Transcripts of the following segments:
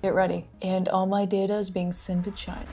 Get ready. And all my data is being sent to China.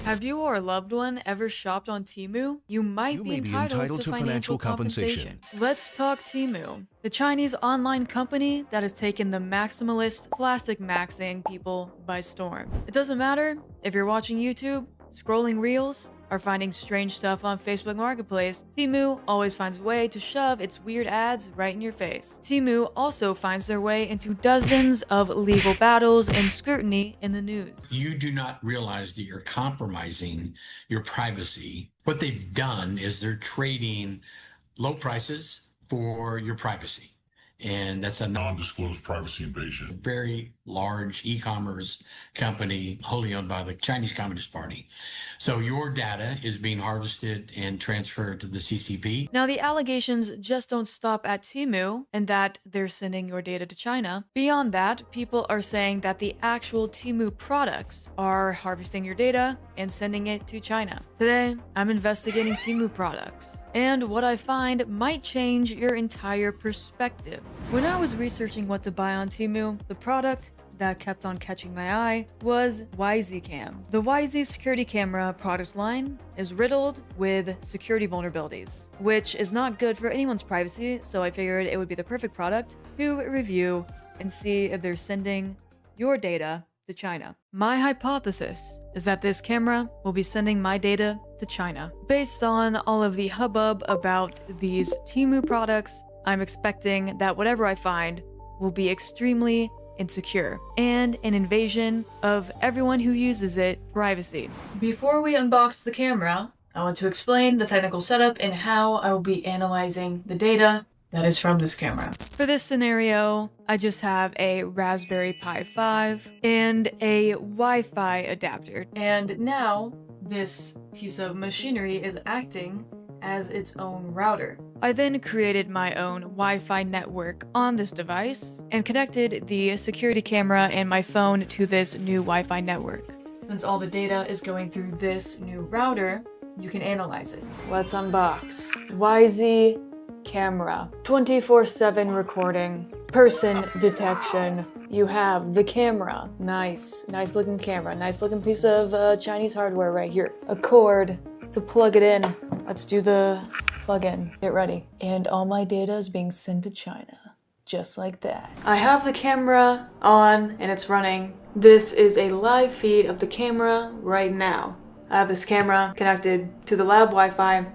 Have you or a loved one ever shopped on Temu? You might be entitled to financial compensation. Let's talk Temu, the Chinese online company that has taken the maximalist plastic maxing people by storm. It doesn't matter if you're watching YouTube, scrolling reels, or finding strange stuff on Facebook Marketplace, Temu always finds a way to shove its weird ads right in your face. Temu also finds their way into dozens of legal battles and scrutiny in the news. You do not realize that you're compromising your privacy. What they've done is they're trading low prices for your privacy. And that's a non-disclosed privacy invasion. A very large e-commerce company wholly owned by the Chinese Communist Party. So your data is being harvested and transferred to the CCP. Now, the allegations just don't stop at Temu and that they're sending your data to China. Beyond that, people are saying that the actual Temu products are harvesting your data and sending it to China. Today, I'm investigating Temu products, and what I find might change your entire perspective. When I was researching what to buy on Temu, the product that kept on catching my eye was YZCam. The YZ security camera product line is riddled with security vulnerabilities, which is not good for anyone's privacy, so I figured it would be the perfect product to review and see if they're sending your data to China. My hypothesis is that this camera will be sending my data to China. Based on all of the hubbub about these Temu products, I'm expecting that whatever I find will be extremely insecure and an invasion of everyone who uses it privacy. Before we unbox the camera, I want to explain the technical setup and how I will be analyzing the data that is from this camera. For this scenario, I just have a Raspberry Pi 5 and a Wi-Fi adapter. And now this piece of machinery is acting as its own router. I then created my own Wi-Fi network on this device and connected the security camera and my phone to this new Wi-Fi network. Since all the data is going through this new router, you can analyze it. Let's unbox. YZ camera. 24/7 recording. Person detection. You have the camera. Nice looking camera. Nice looking piece of Chinese hardware right here. A cord to plug it in. Let's do the plug-in. Get ready. And all my data is being sent to China. Just like that. I have the camera on and it's running. This is a live feed of the camera right now. I have this camera connected to the lab Wi-Fi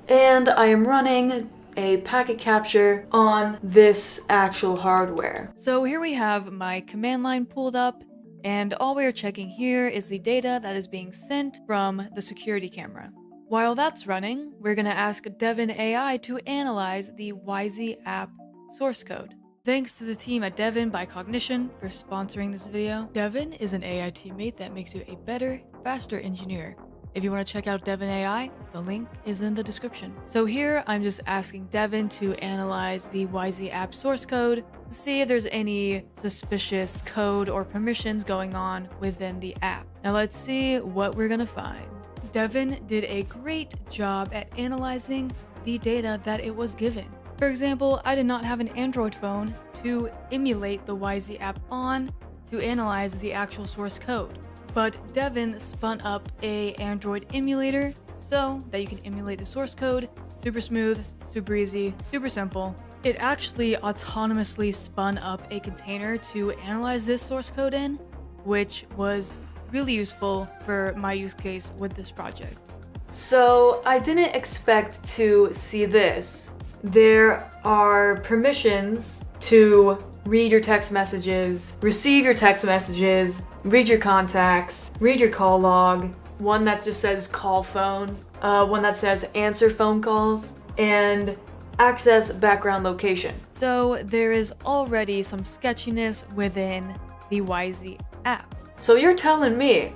and I am running a packet capture on this actual hardware. So here we have my command line pulled up, and all we are checking here is the data that is being sent from the security camera. While that's running, we're gonna ask Devin AI to analyze the YZ app source code. Thanks to the team at Devin by Cognition for sponsoring this video. Devin is an AI teammate that makes you a better, faster engineer. If you want to check out Devin AI, the link is in the description. So here, I'm just asking Devin to analyze the YZ app source code to see if there's any suspicious code or permissions going on within the app. Now let's see what we're gonna find. Devin did a great job at analyzing the data that it was given. For example, I did not have an Android phone to emulate the YZ app on to analyze the actual source code. But Devin spun up a Android emulator so that you can emulate the source code. Super smooth, super easy, super simple. It actually autonomously spun up a container to analyze this source code in, which was really useful for my use case with this project. So I didn't expect to see this. There are permissions to read your text messages, receive your text messages, read your contacts, read your call log, one that just says call phone, one that says answer phone calls, and access background location. So there is already some sketchiness within the YZ app. So you're telling me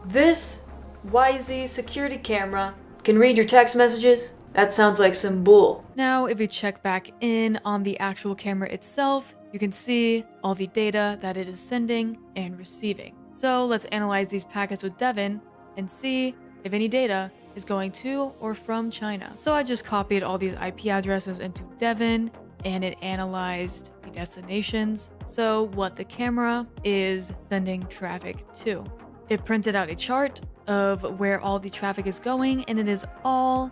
this YZ security camera can read your text messages? That sounds like some bull. Now, if you check back in on the actual camera itself, you can see all the data that it is sending and receiving. So let's analyze these packets with Devin and see if any data is going to or from China. So I just copied all these IP addresses into Devin and it analyzed the destinations, so what the camera is sending traffic to. It printed out a chart of where all the traffic is going, and it is all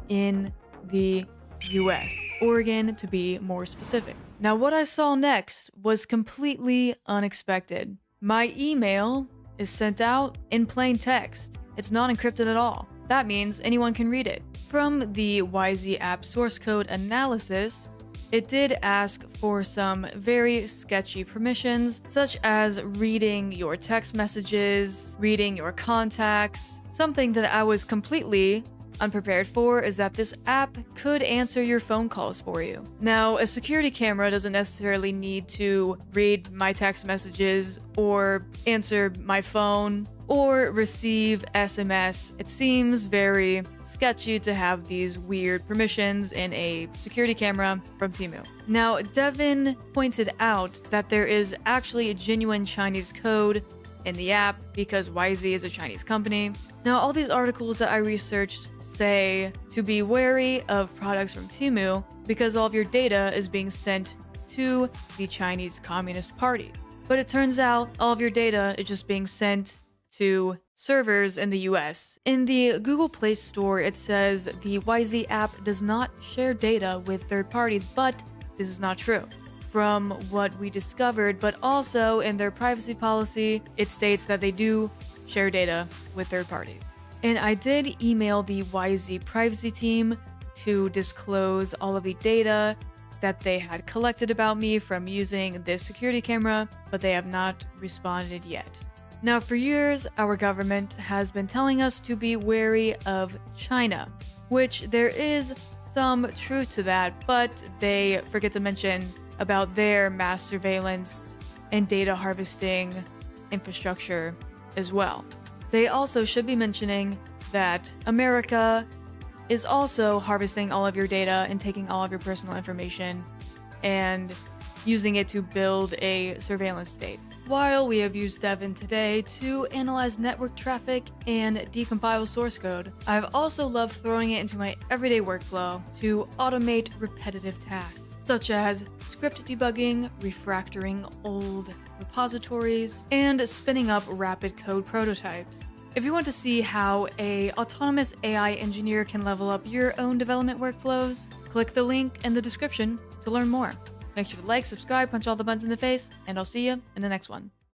in the US, Oregon to be more specific. Now, what I saw next was completely unexpected. My email is sent out in plain text. It's not encrypted at all. That means anyone can read it. From the YZ app source code analysis, it did ask for some very sketchy permissions, such as reading your text messages, reading your contacts. Something that I was completely unprepared for is that this app could answer your phone calls for you. Now, a security camera doesn't necessarily need to read my text messages or answer my phone or receive SMS. It seems very sketchy to have these weird permissions in a security camera from Temu. Now, Devin pointed out that there is actually a genuine Chinese code in the app because YZ is a Chinese company. Now, all these articles that I researched say to be wary of products from Temu because all of your data is being sent to the Chinese Communist Party. But it turns out all of your data is just being sent to servers in the US. In the Google Play Store, it says the YZ app does not share data with third parties, but this is not true. From what we discovered, but also in their privacy policy, it states that they do share data with third parties. And I did email the YZ privacy team to disclose all of the data that they had collected about me from using this security camera, but they have not responded yet. Now, for years, our government has been telling us to be wary of China, which there is some truth to that, but they forget to mention about their mass surveillance and data harvesting infrastructure as well. They also should be mentioning that America is also harvesting all of your data and taking all of your personal information and using it to build a surveillance state. While we have used Devin today to analyze network traffic and decompile source code, I've also loved throwing it into my everyday workflow to automate repetitive tasks, such as script debugging, refactoring old repositories, and spinning up rapid code prototypes. If you want to see how an autonomous AI engineer can level up your own development workflows, click the link in the description to learn more. Make sure to like, subscribe, punch all the buttons in the face, and I'll see you in the next one.